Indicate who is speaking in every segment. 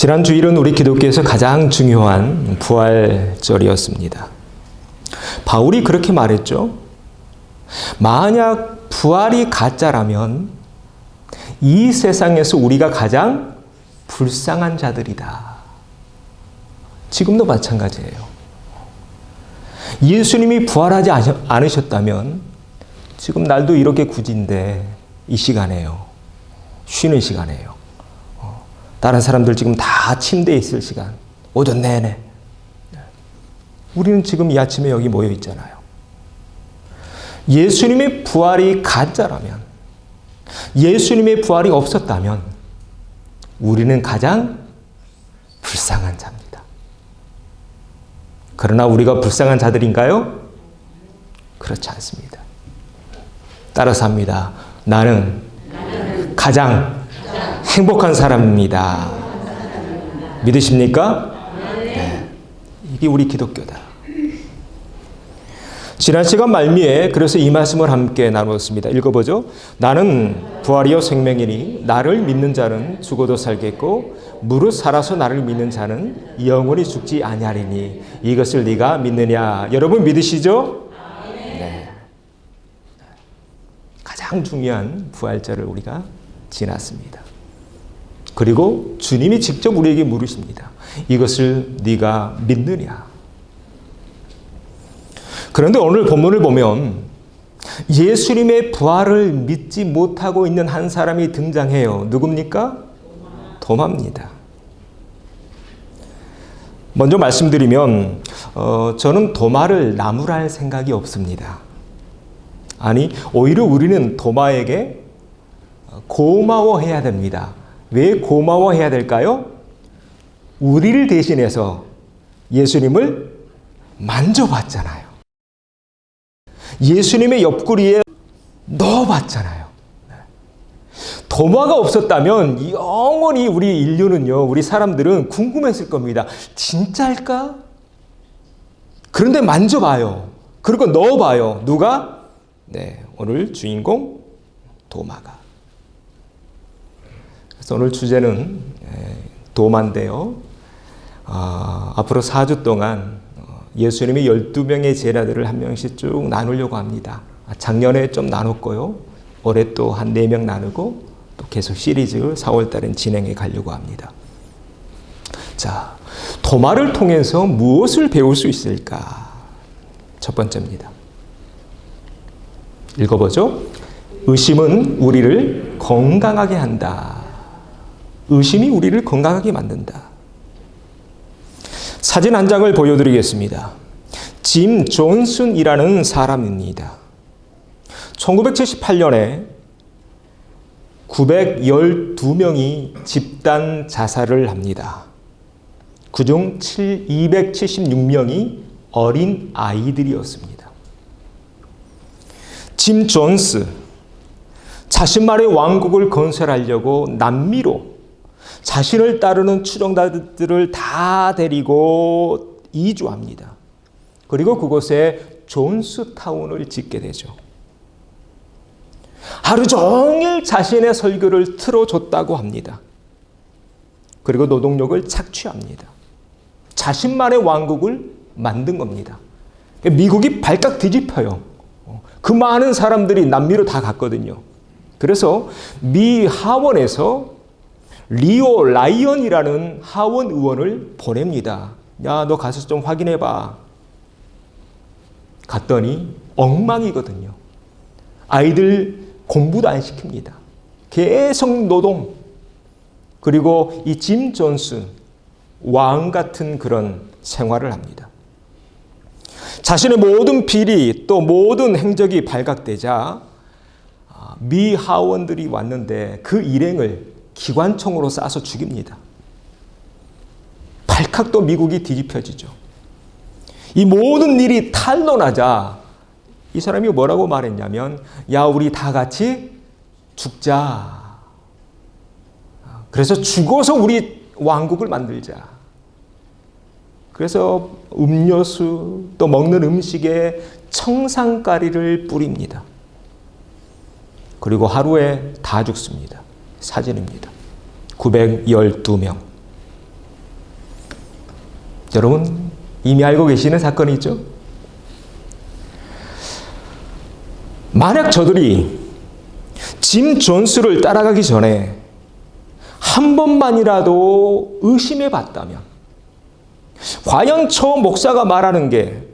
Speaker 1: 지난 주일은 우리 기독교에서 가장 중요한 부활절이었습니다. 바울이 그렇게 말했죠. 만약 부활이 가짜라면 이 세상에서 우리가 가장 불쌍한 자들이다. 지금도 마찬가지예요. 예수님이 부활하지 않으셨다면 지금 날도 이렇게 굳은데 이 시간에요. 쉬는 시간에요. 다른 사람들 지금 다 침대에 있을 시간. 오전 내내. 우리는 지금 이 아침에 여기 모여 있잖아요. 예수님의 부활이 가짜라면, 예수님의 부활이 없었다면 우리는 가장 불쌍한 자입니다. 그러나 우리가 불쌍한 자들인가요? 그렇지 않습니다. 따라서 합니다. 나는 가장 행복한 사람입니다. 믿으십니까? 네. 이게 우리 기독교다. 지난 시간 말미에 그래서 이 말씀을 함께 나누었습니다. 읽어보죠. 나는 부활이요 생명이니 나를 믿는 자는 죽어도 살겠고 무릇 살아서 나를 믿는 자는 영원히 죽지 아니하리니 이것을 네가 믿느냐. 여러분 믿으시죠? 네. 가장 중요한 부활절을 우리가 지났습니다. 그리고 주님이 직접 우리에게 물으십니다. 이것을 네가 믿느냐? 그런데 오늘 본문을 보면 예수님의 부활을 믿지 못하고 있는 한 사람이 등장해요. 누굽니까? 도마입니다. 먼저 말씀드리면 저는 도마를 나무랄 생각이 없습니다. 아니, 오히려 우리는 도마에게 고마워해야 됩니다. 왜 고마워해야 될까요? 우리를 대신해서 예수님을 만져봤잖아요. 예수님의 옆구리에 넣어봤잖아요. 도마가 없었다면 영원히 우리 인류는요, 우리 사람들은 궁금했을 겁니다. 진짜일까? 그런데 만져봐요. 그리고 넣어봐요. 누가? 네, 오늘 주인공 도마가. 그래서 오늘 주제는 도마인데요. 앞으로 4주 동안 예수님의 12명의 제자들을 한 명씩 쭉 나누려고 합니다. 작년에 좀 나눴고요. 올해 또 한 4명 나누고 또 계속 시리즈 4월 달엔 진행해 가려고 합니다. 자, 도마를 통해서 무엇을 배울 수 있을까? 첫 번째입니다. 읽어보죠. 의심은 우리를 건강하게 한다. 의심이 우리를 건강하게 만든다. 사진 한 장을 보여드리겠습니다. 짐 존슨이라는 사람입니다. 1978년에 912명이 집단 자살을 합니다. 그중 276명이 어린 아이들이었습니다. 짐 존스, 자신만의 왕국을 건설하려고 남미로 자신을 따르는 추종자들을 다 데리고 이주합니다. 그리고 그곳에 존스타운을 짓게 되죠. 하루 종일 자신의 설교를 틀어줬다고 합니다. 그리고 노동력을 착취합니다. 자신만의 왕국을 만든 겁니다. 미국이 발칵 뒤집혀요. 그 많은 사람들이 남미로 다 갔거든요. 그래서 미 하원에서 리오 라이언이라는 하원 의원을 보냅니다. 야, 너 가서 좀 확인해봐. 갔더니 엉망이거든요. 아이들 공부도 안 시킵니다. 계속 노동. 그리고 이 짐 존슨, 왕 같은 그런 생활을 합니다. 자신의 모든 비리 또 모든 행적이 발각되자 미 하원들이 왔는데 그 일행을 기관총으로 쏴서 죽입니다. 발칵 또 미국이 뒤집혀지죠. 이 모든 일이 탄로나자 이 사람이 뭐라고 말했냐면, 야, 우리 다 같이 죽자. 그래서 죽어서 우리 왕국을 만들자. 그래서 음료수 또 먹는 음식에 청산가리를 뿌립니다. 그리고 하루에 다 죽습니다. 사진입니다. 912명. 여러분 이미 알고 계시는 사건이죠. 만약 저들이 짐 존스를 따라가기 전에 한 번만이라도 의심해 봤다면, 과연 저 목사가 말하는 게,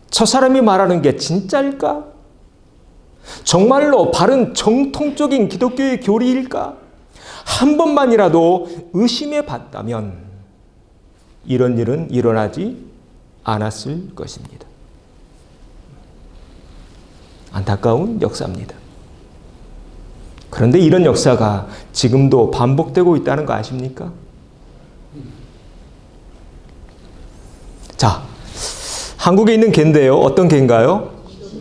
Speaker 1: 저 사람이 말하는 게 진짜일까? 정말로 바른 정통적인 기독교의 교리일까? 한 번만이라도 의심해 봤다면 이런 일은 일어나지 않았을 것입니다. 안타까운 역사입니다. 그런데 이런 역사가 지금도 반복되고 있다는 거 아십니까? 자, 한국에 있는 개인데요. 어떤 개인가요?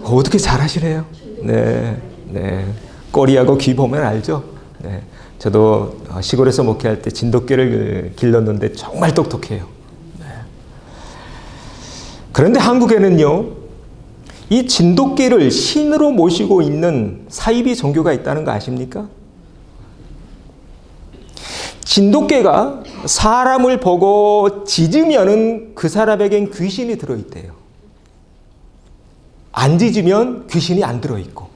Speaker 1: 어떻게 잘 아시네요. 네. 꼬리하고 귀 보면 알죠? 네. 저도 시골에서 목회할 때 진돗개를 길렀는데 정말 똑똑해요. 네. 그런데 한국에는요, 이 진돗개를 신으로 모시고 있는 사이비 종교가 있다는 거 아십니까? 진돗개가 사람을 보고 짖으면은 그 사람에겐 귀신이 들어있대요. 안 짖으면 귀신이 안 들어있고.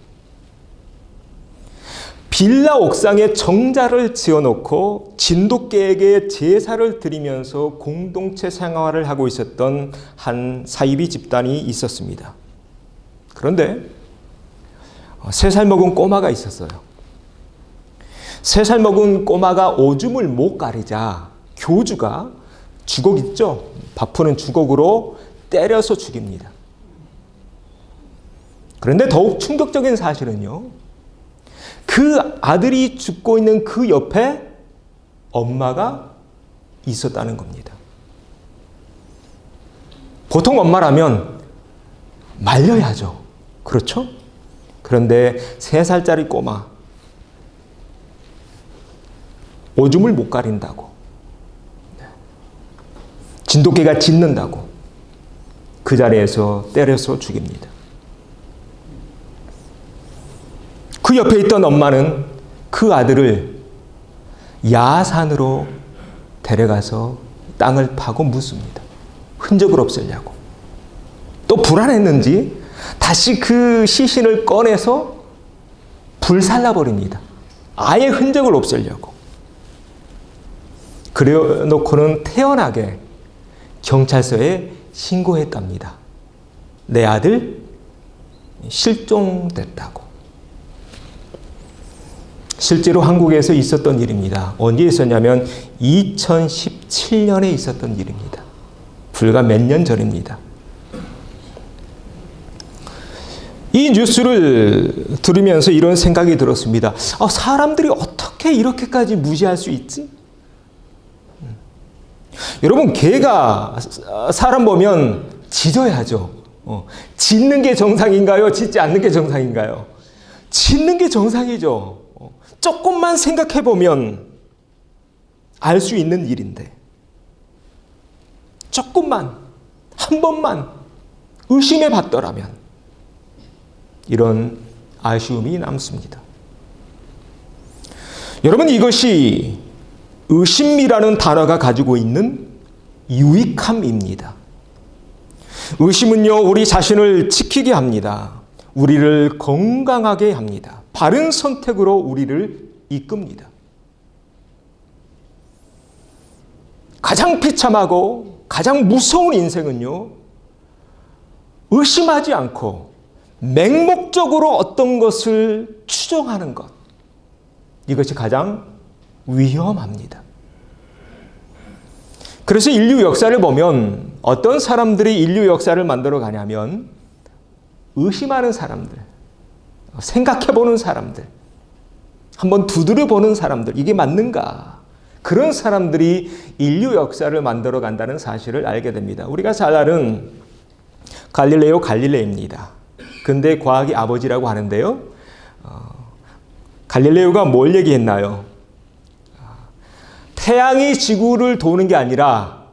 Speaker 1: 빌라 옥상에 정자를 지어놓고 진돗개에게 제사를 드리면서 공동체 생활을 하고 있었던 한 사이비 집단이 있었습니다. 그런데 3살 먹은 꼬마가 있었어요. 3살 먹은 꼬마가 오줌을 못 가리자 교주가 주걱 있죠? 밥 푸는 주걱으로 때려서 죽입니다. 그런데 더욱 충격적인 사실은요, 그 아들이 죽고 있는 그 옆에 엄마가 있었다는 겁니다. 보통 엄마라면 말려야죠. 그렇죠? 그런데 3살짜리 꼬마, 오줌을 못 가린다고, 진돗개가 짖는다고 그 자리에서 때려서 죽입니다. 그 옆에 있던 엄마는 그 아들을 야산으로 데려가서 땅을 파고 묻습니다. 흔적을 없애려고. 또 불안했는지 다시 그 시신을 꺼내서 불살라버립니다. 아예 흔적을 없애려고. 그래 놓고는 태연하게 경찰서에 신고했답니다. 내 아들 실종됐다고. 실제로 한국에서 있었던 일입니다. 언제 있었냐면 2017년에 있었던 일입니다. 불과 몇 년 전입니다. 이 뉴스를 들으면서 이런 생각이 들었습니다. 사람들이 어떻게 이렇게까지 무시할 수 있지? 여러분, 개가 사람 보면 짖어야죠. 짖는 게 정상인가요? 짖지 않는 게 정상인가요? 짖는 게 정상이죠. 조금만 생각해 보면 알 수 있는 일인데, 조금만, 한 번만 의심해 봤더라면 이런 아쉬움이 남습니다. 여러분, 이것이 의심이라는 단어가 가지고 있는 유익함입니다. 의심은요, 우리 자신을 지키게 합니다. 우리를 건강하게 합니다. 바른 선택으로 우리를 이끕니다. 가장 비참하고 가장 무서운 인생은요, 의심하지 않고 맹목적으로 어떤 것을 추정하는 것, 이것이 가장 위험합니다. 그래서 인류 역사를 보면 어떤 사람들이 인류 역사를 만들어 가냐면 의심하는 사람들, 생각해보는 사람들, 한번 두드려보는 사람들, 이게 맞는가? 그런 사람들이 인류 역사를 만들어 간다는 사실을 알게 됩니다. 우리가 잘 아는 갈릴레오 갈릴레이입니다. 근대 과학의 아버지라고 하는데요. 갈릴레오가 뭘 얘기했나요? 태양이 지구를 도는 게 아니라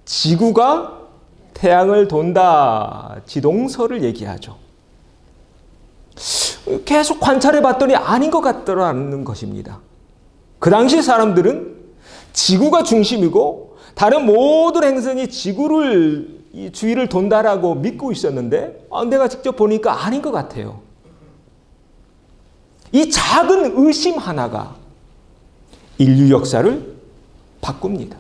Speaker 1: 지구가 태양을 돈다, 지동설을 얘기하죠. 계속 관찰해 봤더니 아닌 것 같더라는 것입니다. 그 당시 사람들은 지구가 중심이고 다른 모든 행성이 지구를 이 주위를 돈다라고 믿고 있었는데 내가 직접 보니까 아닌 것 같아요. 이 작은 의심 하나가 인류 역사를 바꿉니다.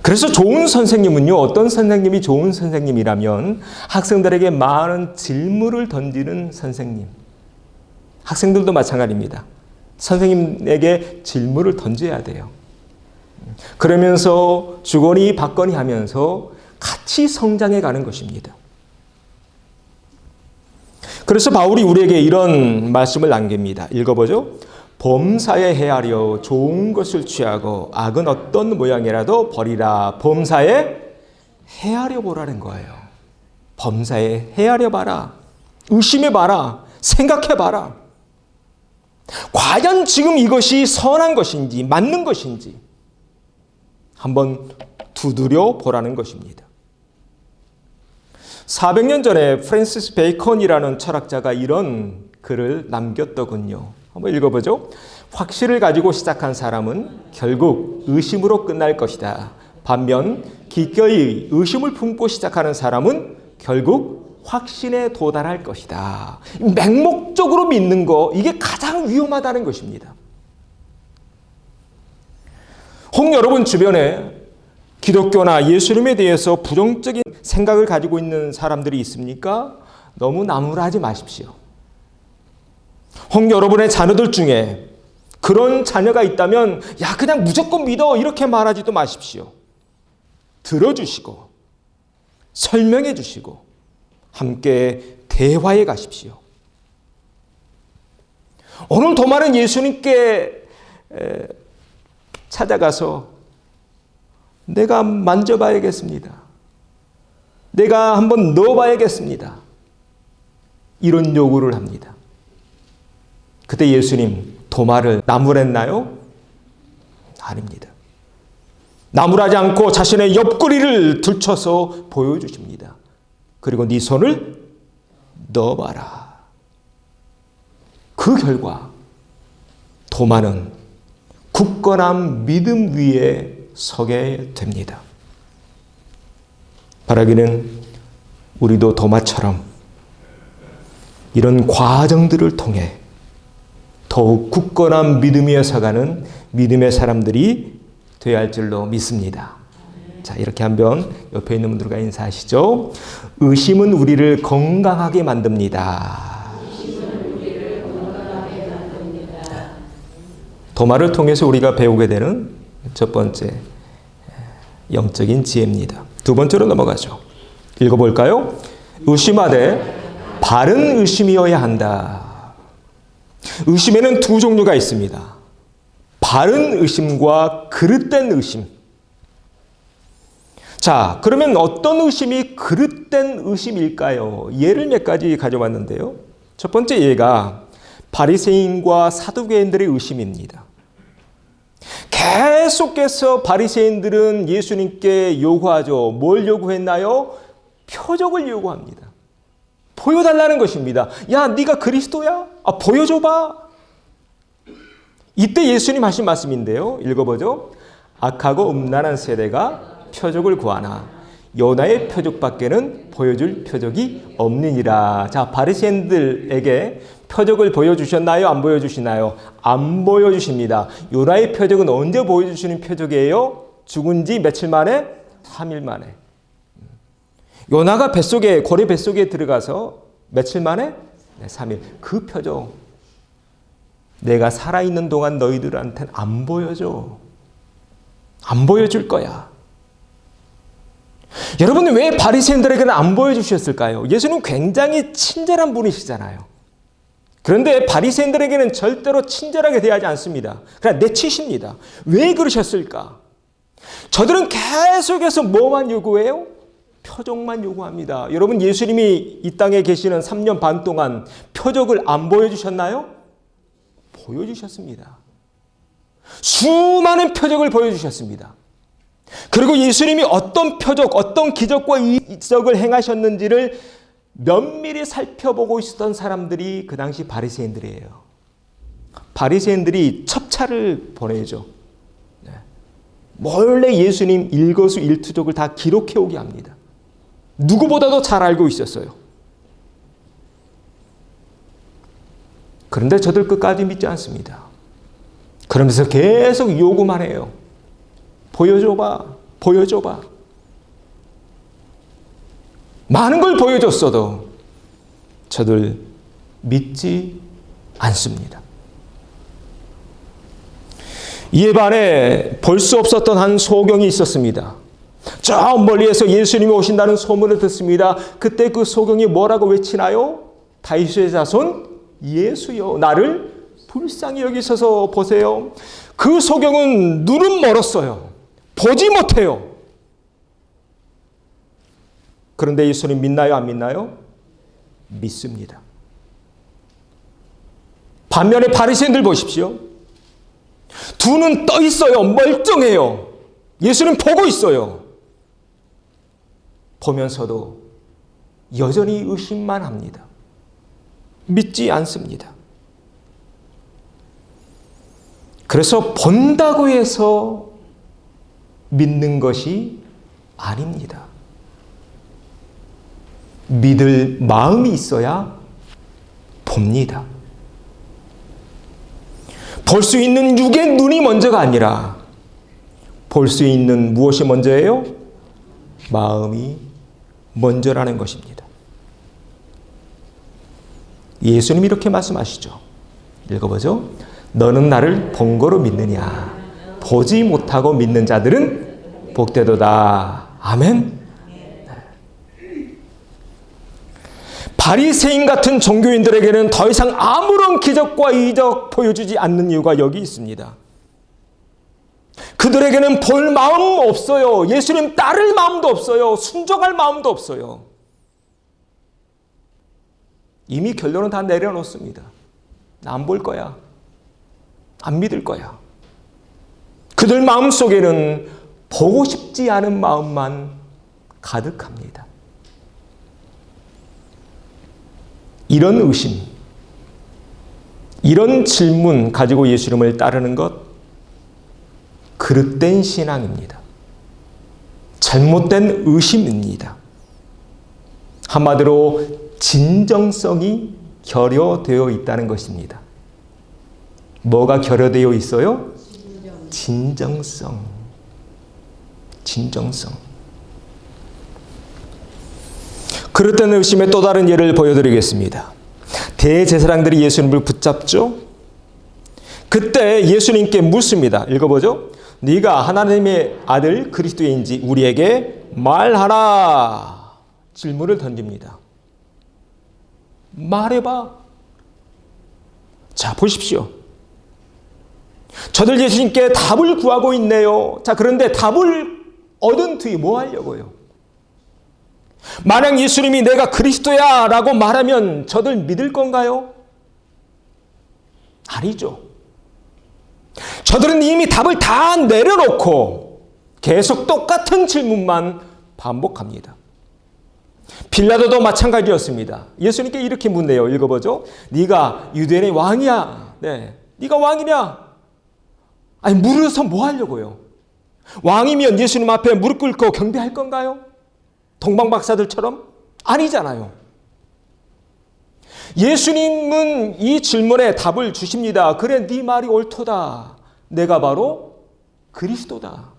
Speaker 1: 그래서 좋은 선생님은요, 어떤 선생님이 좋은 선생님이라면 학생들에게 많은 질문을 던지는 선생님. 학생들도 마찬가지입니다. 선생님에게 질문을 던져야 돼요. 그러면서 주거니 받거니 하면서 같이 성장해 가는 것입니다. 그래서 바울이 우리에게 이런 말씀을 남깁니다. 읽어보죠. 범사에 헤아려 좋은 것을 취하고 악은 어떤 모양이라도 버리라. 범사에 헤아려 보라는 거예요. 범사에 헤아려 봐라. 의심해 봐라. 생각해 봐라. 과연 지금 이것이 선한 것인지 맞는 것인지 한번 두드려 보라는 것입니다. 400년 전에 프랜시스 베이컨이라는 철학자가 이런 글을 남겼더군요. 한번 읽어보죠. 확신을 가지고 시작한 사람은 결국 의심으로 끝날 것이다. 반면 기꺼이 의심을 품고 시작하는 사람은 결국 확신에 도달할 것이다. 맹목적으로 믿는 거, 이게 가장 위험하다는 것입니다. 혹 여러분 주변에 기독교나 예수님에 대해서 부정적인 생각을 가지고 있는 사람들이 있습니까? 너무 나무라지 마십시오. 혹 여러분의 자녀들 중에 그런 자녀가 있다면 그냥 무조건 믿어 이렇게 말하지도 마십시오. 들어주시고 설명해 주시고 함께 대화해 가십시오. 오늘 도마는 예수님께 찾아가서 내가 만져봐야겠습니다. 내가 한번 넣어봐야겠습니다. 이런 요구를 합니다. 그때 예수님 도마를 나무랬나요? 아닙니다. 나무라지 않고 자신의 옆구리를 들쳐서 보여주십니다. 그리고 네 손을 넣어봐라. 그 결과 도마는 굳건한 믿음 위에 서게 됩니다. 바라기는 우리도 도마처럼 이런 과정들을 통해 더욱 굳건한 믿음 위에 서가는 믿음의 사람들이 되어야 할 줄로 믿습니다. 자, 이렇게 한번 옆에 있는 분들과 인사하시죠. 의심은 우리를 건강하게 만듭니다. 도마를 통해서 우리가 배우게 되는 첫 번째 영적인 지혜입니다. 두 번째로 넘어가죠. 읽어볼까요? 의심하되 바른 의심이어야 한다. 의심에는 두 종류가 있습니다. 바른 의심과 그릇된 의심. 자, 그러면 어떤 의심이 그릇된 의심일까요? 예를 몇 가지 가져왔는데요. 첫 번째 예가 바리새인과 사두개인들의 의심입니다. 계속해서 바리새인들은 예수님께 요구하죠. 뭘 요구했나요? 표적을 요구합니다. 보여달라는 것입니다. 야, 네가 그리스도야? 보여줘봐. 이때 예수님 하신 말씀인데요. 읽어보죠. 악하고 음란한 세대가 표적을 구하나 요나의 표적밖에는 보여줄 표적이 없느니라. 자, 바리새인들에게 표적을 보여주셨나요? 안 보여주시나요? 안 보여주십니다. 요나의 표적은 언제 보여주시는 표적이에요? 죽은 지 며칠 만에? 3일 만에. 요나가 고래 뱃속에 들어가서 며칠 만에? 3일. 그 표적 내가 살아있는 동안 너희들한테는 안 보여줘. 안 보여줄 거야. 여러분, 왜 바리새인들에게는 안 보여주셨을까요? 예수는 굉장히 친절한 분이시잖아요. 그런데 바리새인들에게는 절대로 친절하게 대하지 않습니다. 그냥 내치십니다. 왜 그러셨을까? 저들은 계속해서 뭐만 요구해요? 표적만 요구합니다. 여러분, 예수님이 이 땅에 계시는 3년 반 동안 표적을 안 보여주셨나요? 보여주셨습니다. 수많은 표적을 보여주셨습니다. 그리고 예수님이 어떤 표적, 어떤 기적과 이적을 행하셨는지를 면밀히 살펴보고 있었던 사람들이 그 당시 바리새인들이에요. 바리새인들이 첩차를 보내죠. 몰래 예수님 일거수일투족을 다 기록해 오게 합니다. 누구보다도 잘 알고 있었어요. 그런데 저들 끝까지 믿지 않습니다. 그러면서 계속 요구만 해요. 보여줘봐, 보여줘봐. 많은 걸 보여줬어도 저들 믿지 않습니다. 이에 반해 볼 수 없었던 한 소경이 있었습니다. 저 멀리에서 예수님이 오신다는 소문을 듣습니다. 그때 그 소경이 뭐라고 외치나요? 다윗의 자손 예수여, 나를 불쌍히 여기셔서 보세요. 그 소경은 눈은 멀었어요. 보지 못해요. 그런데 예수님 믿나요, 안 믿나요? 믿습니다. 반면에 바리새인들 보십시오. 두 눈 떠 있어요. 멀쩡해요. 예수님 보고 있어요. 보면서도 여전히 의심만 합니다. 믿지 않습니다. 그래서 본다고 해서 믿는 것이 아닙니다. 믿을 마음이 있어야 봅니다. 볼 수 있는 육의 눈이 먼저가 아니라 볼 수 있는 무엇이 먼저예요? 마음이 먼저라는 것입니다. 예수님이 이렇게 말씀하시죠. 읽어보죠. 너는 나를 본 거로 믿느냐? 보지 못하고 믿는 자들은 복되도다. 아멘. 바리새인 같은 종교인들에게는 더 이상 아무런 기적과 이적 보여주지 않는 이유가 여기 있습니다. 그들에게는 볼 마음 없어요. 예수님 따를 마음도 없어요. 순종할 마음도 없어요. 이미 결론은 다 내려놓습니다. 나 안 볼 거야. 안 믿을 거야. 그들 마음속에는 보고 싶지 않은 마음만 가득합니다. 이런 의심, 이런 질문 가지고 예수님을 따르는 것, 그릇된 신앙입니다. 잘못된 의심입니다. 한마디로 진정성이 결여되어 있다는 것입니다. 뭐가 결여되어 있어요? 진정성. 그릇된 의심의 또 다른 예를 보여드리겠습니다. 대제사장들이 예수님을 붙잡죠. 그때 예수님께 묻습니다. 읽어보죠. 네가 하나님의 아들 그리스도인지 우리에게 말하라. 질문을 던집니다. 말해봐. 자, 보십시오. 저들 예수님께 답을 구하고 있네요. 자, 그런데 답을 얻은 뒤 뭐 하려고요? 만약 예수님이 내가 그리스도야 라고 말하면 저들 믿을 건가요? 아니죠. 저들은 이미 답을 다 내려놓고 계속 똑같은 질문만 반복합니다. 빌라도도 마찬가지였습니다. 예수님께 이렇게 묻네요. 읽어보죠. 네가 유대인의 왕이야. 네, 네가 왕이냐? 아니, 물어서 뭐 하려고요? 왕이면 예수님 앞에 무릎 꿇고 경배할 건가요? 동방박사들처럼? 아니잖아요. 예수님은 이 질문에 답을 주십니다. 그래, 네 말이 옳도다. 내가 바로 그리스도다.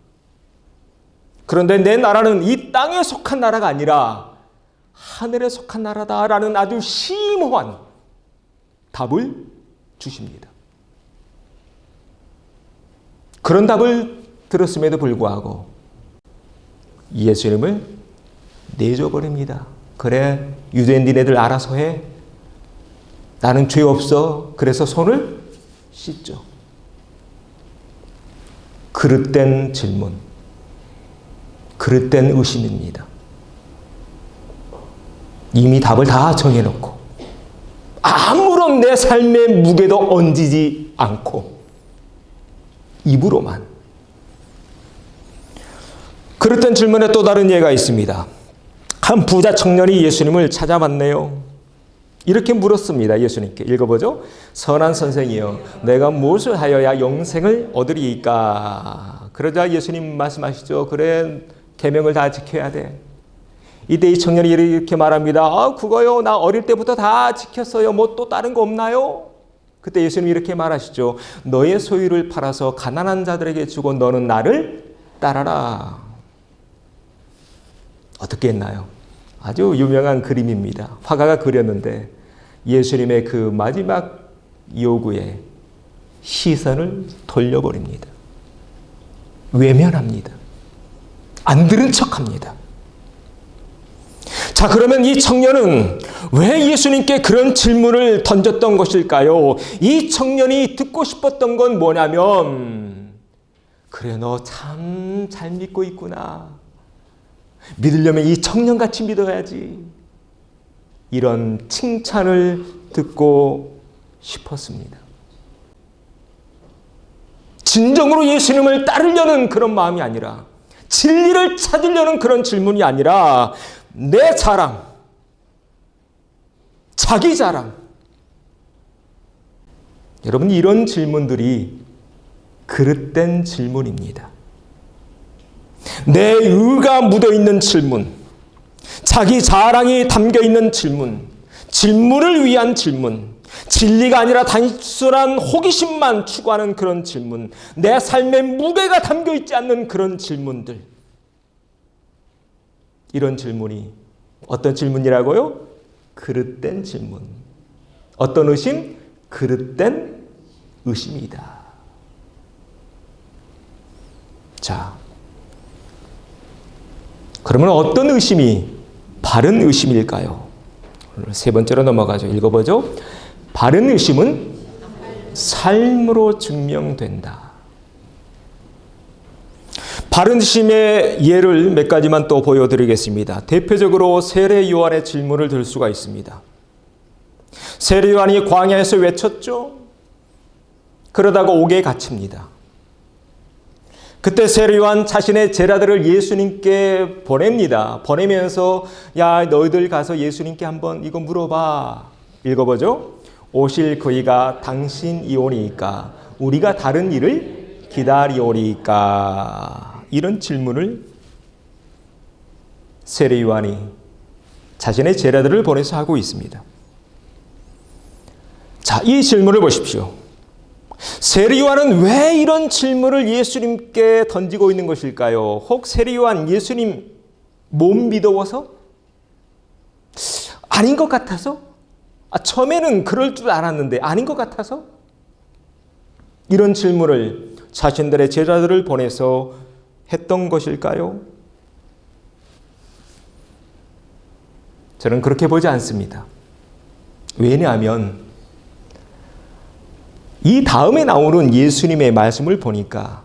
Speaker 1: 그런데 내 나라는 이 땅에 속한 나라가 아니라 하늘에 속한 나라다라는 아주 심오한 답을 주십니다. 그런 답을 들었음에도 불구하고 예수님을 내줘버립니다. 그래, 유대인 니네들 알아서 해. 나는 죄 없어. 그래서 손을 씻죠. 그릇된 질문, 그릇된 의심입니다. 이미 답을 다 정해놓고 아무런 내 삶의 무게도 얹지 않고 입으로만. 그릇된 질문에 또 다른 예가 있습니다. 한 부자 청년이 예수님을 찾아왔네요. 이렇게 물었습니다. 예수님께. 읽어보죠. 선한 선생이여, 내가 무엇을 하여야 영생을 얻으리이까? 그러자 예수님 말씀하시죠. 그래, 계명을 다 지켜야 돼. 이때 이 청년이 이렇게 말합니다. 그거요, 나 어릴 때부터 다 지켰어요. 뭐 또 다른 거 없나요? 그때 예수님이 이렇게 말하시죠. 너의 소유를 팔아서 가난한 자들에게 주고 너는 나를 따라라. 어떻게 했나요? 아주 유명한 그림입니다. 화가가 그렸는데 예수님의 그 마지막 요구에 시선을 돌려버립니다. 외면합니다. 안 들은 척합니다. 자, 그러면 이 청년은 왜 예수님께 그런 질문을 던졌던 것일까요? 이 청년이 듣고 싶었던 건 뭐냐면, 그래, 너 참 잘 믿고 있구나. 믿으려면 이 청년같이 믿어야지. 이런 칭찬을 듣고 싶었습니다. 진정으로 예수님을 따르려는 그런 마음이 아니라, 진리를 찾으려는 그런 질문이 아니라, 내 자랑, 자기 자랑. 여러분, 이런 질문들이 그릇된 질문입니다. 내 의가 묻어있는 질문, 자기 자랑이 담겨있는 질문, 질문을 위한 질문, 진리가 아니라 단순한 호기심만 추구하는 그런 질문, 내 삶의 무게가 담겨있지 않는 그런 질문들. 이런 질문이 어떤 질문이라고요? 그릇된 질문. 어떤 의심? 그릇된 의심이다. 자, 그러면 어떤 의심이 바른 의심일까요? 오늘 세 번째로 넘어가죠. 읽어보죠. 바른 의심은 삶으로 증명된다. 바른 의심의 예를 몇 가지만 또 보여드리겠습니다. 대표적으로 세례 요한의 질문을 들 수가 있습니다. 세례 요한이 광야에서 외쳤죠. 그러다가 옥에 갇힙니다. 그때 세례 요한 자신의 제자들을 예수님께 보냅니다. 보내면서 야, 너희들 가서 예수님께 한번 이거 물어봐. 읽어보죠. 오실 그이가 당신이오니까 우리가 다른 일을 기다리오리까. 이런 질문을 세례 요한이 자신의 제자들을 보내서 하고 있습니다. 자, 이 질문을 보십시오. 세례 요한은 왜 이런 질문을 예수님께 던지고 있는 것일까요? 혹 세례 요한 예수님 못 믿어서? 아닌 것 같아서? 처음에는 그럴 줄 알았는데 아닌 것 같아서? 이런 질문을 자신들의 제자들을 보내서 했던 것일까요? 저는 그렇게 보지 않습니다. 왜냐하면 이 다음에 나오는 예수님의 말씀을 보니까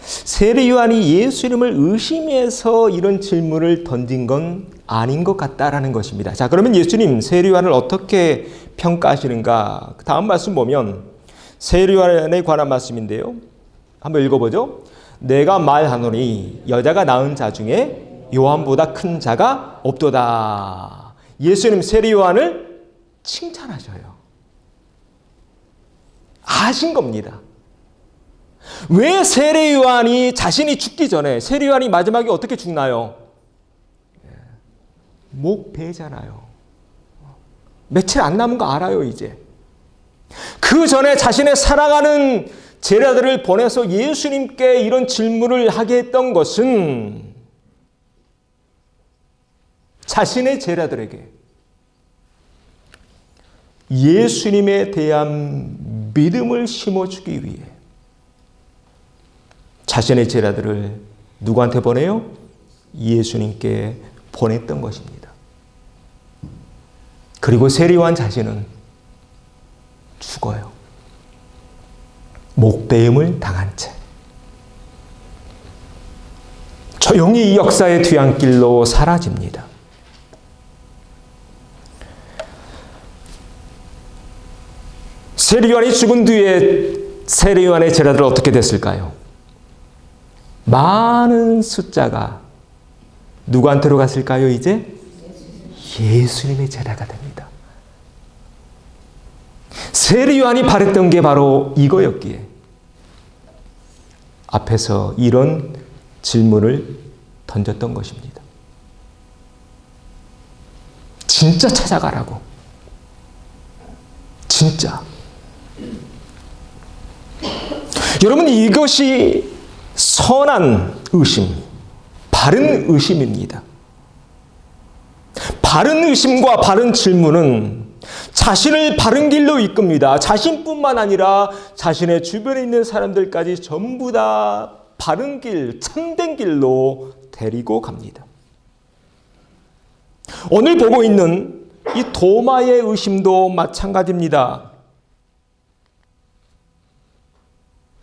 Speaker 1: 세례 요한이 예수님을 의심해서 이런 질문을 던진 건 아닌 것 같다라는 것입니다. 자, 그러면 예수님 세례 요한을 어떻게 평가하시는가? 다음 말씀 보면 세례 요한에 관한 말씀인데요. 한번 읽어보죠. 내가 말하노니 여자가 낳은 자 중에 요한보다 큰 자가 없도다. 예수님 세례 요한을 칭찬하셔요. 아신 겁니다. 왜 세례 요한이 자신이 죽기 전에 세례 요한이 마지막에 어떻게 죽나요? 목 베잖아요. 며칠 안 남은 거 알아요, 이제. 그 전에 자신의 사랑하는 제자들을 보내서 예수님께 이런 질문을 하게 했던 것은 자신의 제자들에게 예수님에 대한 믿음을 심어주기 위해 자신의 제자들을 누구한테 보내요? 예수님께 보냈던 것입니다. 그리고 세례 요한 자신은 죽어요. 목베임을 당한 채 조용히 이 역사의 뒤안길로 사라집니다. 세례 요한이 죽은 뒤에 세례 요한의 제자들은 어떻게 됐을까요? 많은 숫자가 누구한테로 갔을까요? 이제 예수님의 제자가 됩니다. 세례 요한이 바랬던 게 바로 이거였기에 앞에서 이런 질문을 던졌던 것입니다. 진짜 찾아가라고. 진짜. 여러분, 이것이 선한 의심, 바른 의심입니다. 바른 의심과 바른 질문은 자신을 바른 길로 이끕니다. 자신뿐만 아니라 자신의 주변에 있는 사람들까지 전부 다 바른 길, 참된 길로 데리고 갑니다. 오늘 보고 있는 이 도마의 의심도 마찬가지입니다.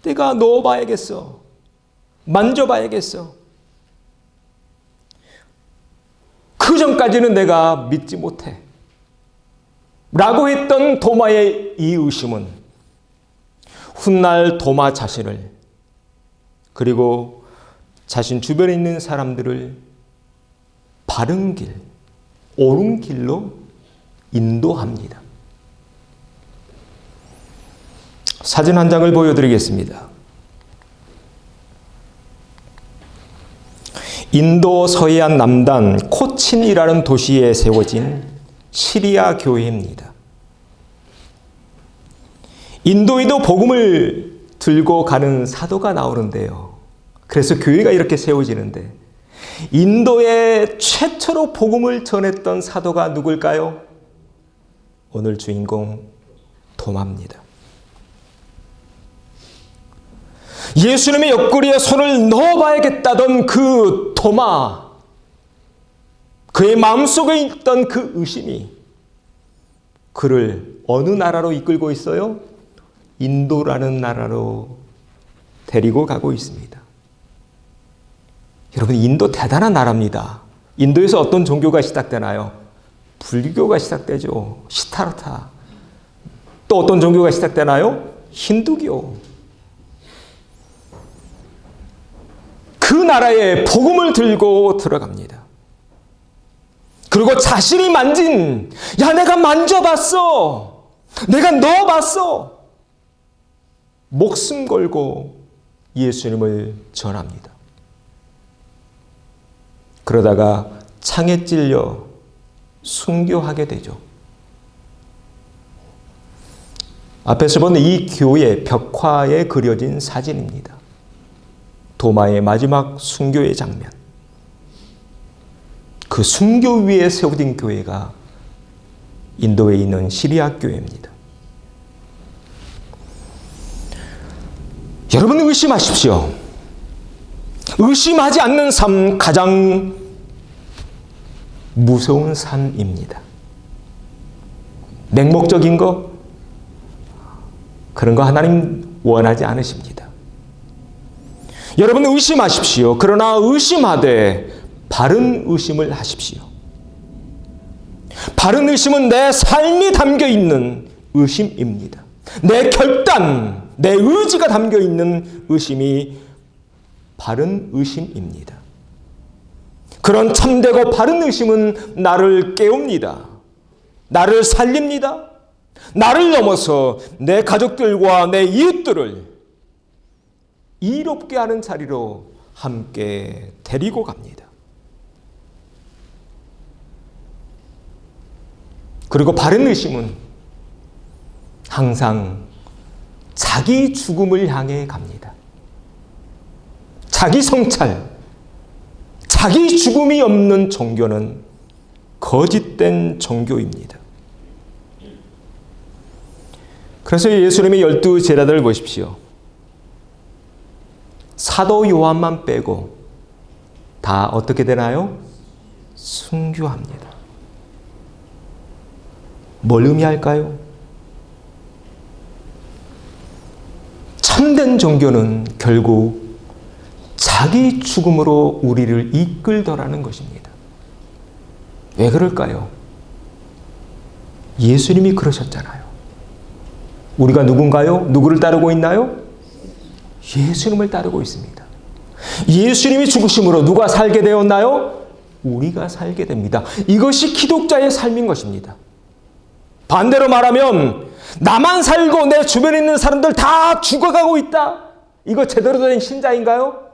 Speaker 1: 내가 넣어봐야겠어. 만져봐야겠어. 그 전까지는 내가 믿지 못해. 라고 했던 도마의 이 의심은 훗날 도마 자신을 그리고 자신 주변에 있는 사람들을 바른 길, 옳은 길로 인도합니다. 사진 한 장을 보여드리겠습니다. 인도 서해안 남단 코친이라는 도시에 세워진 시리아 교회입니다. 인도에도 복음을 들고 가는 사도가 나오는데요. 그래서 교회가 이렇게 세워지는데 인도에 최초로 복음을 전했던 사도가 누굴까요? 오늘 주인공 도마입니다. 예수님의 옆구리에 손을 넣어봐야겠다던 그 도마, 그의 마음속에 있던 그 의심이 그를 어느 나라로 이끌고 있어요? 인도라는 나라로 데리고 가고 있습니다. 여러분, 인도 대단한 나라입니다. 인도에서 어떤 종교가 시작되나요? 불교가 시작되죠. 시타르타. 또 어떤 종교가 시작되나요? 힌두교. 그 나라에 복음을 들고 들어갑니다. 그리고 자신이 만진, 야, 내가 만져봤어. 내가 넣어봤어. 목숨 걸고 예수님을 전합니다. 그러다가 창에 찔려 순교하게 되죠. 앞에서 본 이 교회 벽화에 그려진 사진입니다. 도마의 마지막 순교의 장면. 그 순교 위에 세워진 교회가 인도에 있는 시리아 교회입니다. 여러분, 의심하십시오. 의심하지 않는 삶, 가장 무서운 삶입니다. 맹목적인 거, 그런 거 하나님 원하지 않으십니다. 여러분, 의심하십시오. 그러나 의심하되 바른 의심을 하십시오. 바른 의심은 내 삶이 담겨 있는 의심입니다. 내 결단, 내 의지가 담겨 있는 의심이 바른 의심입니다. 그런 참되고 바른 의심은 나를 깨웁니다. 나를 살립니다. 나를 넘어서 내 가족들과 내 이웃들을 이롭게 하는 자리로 함께 데리고 갑니다. 그리고 바른 의심은 항상 자기 죽음을 향해 갑니다. 자기 성찰, 자기 죽음이 없는 종교는 거짓된 종교입니다. 그래서 예수님의 12 제자들을 보십시오. 사도 요한만 빼고 다 어떻게 되나요? 순교합니다. 뭘 의미할까요? 참된 종교는 결국 자기 죽음으로 우리를 이끌더라는 것입니다. 왜 그럴까요? 예수님이 그러셨잖아요. 우리가 누군가요? 누구를 따르고 있나요? 예수님을 따르고 있습니다. 예수님이 죽으심으로 누가 살게 되었나요? 우리가 살게 됩니다. 이것이 기독자의 삶인 것입니다. 반대로 말하면 나만 살고 내 주변에 있는 사람들 다 죽어가고 있다. 이거 제대로 된 신자인가요?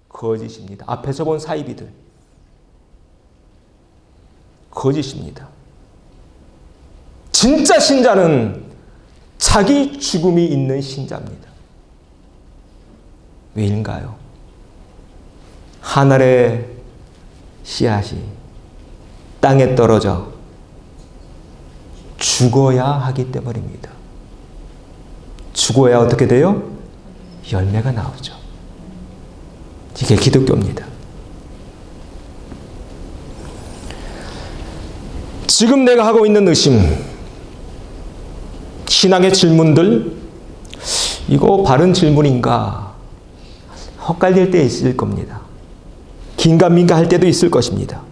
Speaker 1: 거짓입니다. 앞에서 본 사이비들. 거짓입니다. 진짜 신자는 자기 죽음이 있는 신자입니다. 왜인가요? 하늘의 씨앗이 땅에 떨어져 죽어야 하기 때문입니다. 죽어야 어떻게 돼요? 열매가 나오죠. 이게 기독교입니다. 지금 내가 하고 있는 의심, 신앙의 질문들, 이거 바른 질문인가? 헛갈릴 때 있을 겁니다. 긴가민가 할 때도 있을 것입니다.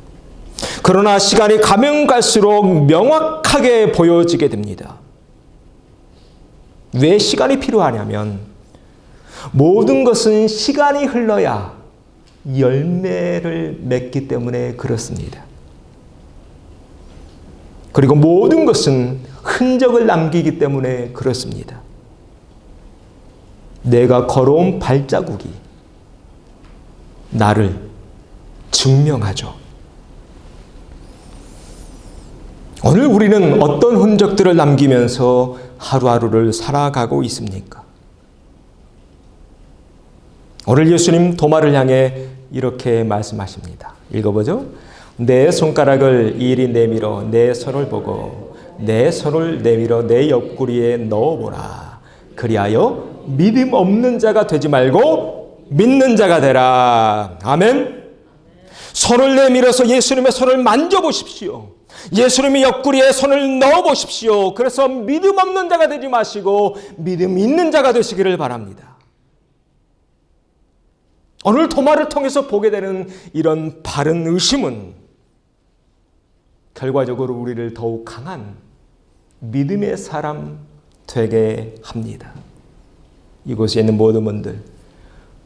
Speaker 1: 그러나 시간이 가면 갈수록 명확하게 보여지게 됩니다. 왜 시간이 필요하냐면 모든 것은 시간이 흘러야 열매를 맺기 때문에 그렇습니다. 그리고 모든 것은 흔적을 남기기 때문에 그렇습니다. 내가 걸어온 발자국이 나를 증명하죠. 오늘 우리는 어떤 흔적들을 남기면서 하루하루를 살아가고 있습니까? 오늘 예수님 도마를 향해 이렇게 말씀하십니다. 읽어보죠. 내 손가락을 이리 내밀어 내 손을 보고 내 손을 내밀어 내 옆구리에 넣어보라. 그리하여 믿음 없는 자가 되지 말고 믿는 자가 되라. 아멘. 손을 내밀어서 예수님의 손을 만져보십시오. 예수님의 옆구리에 손을 넣어보십시오. 그래서 믿음 없는 자가 되지 마시고 믿음 있는 자가 되시기를 바랍니다. 오늘 도마를 통해서 보게 되는 이런 바른 의심은 결과적으로 우리를 더욱 강한 믿음의 사람 되게 합니다. 이곳에 있는 모든 분들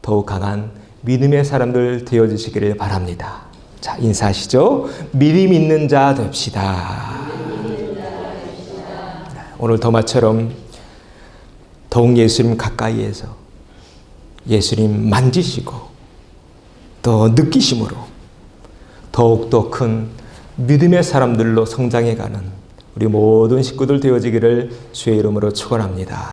Speaker 1: 더욱 강한 믿음의 사람들 되어주시기를 바랍니다. 자, 인사하시죠. 믿음 있는 자 됩시다. 오늘 도마처럼 더욱 예수님 가까이에서 예수님 만지시고 또 느끼심으로 더욱더 큰 믿음의 사람들로 성장해가는 우리 모든 식구들 되어지기를 주의 이름으로 축원합니다.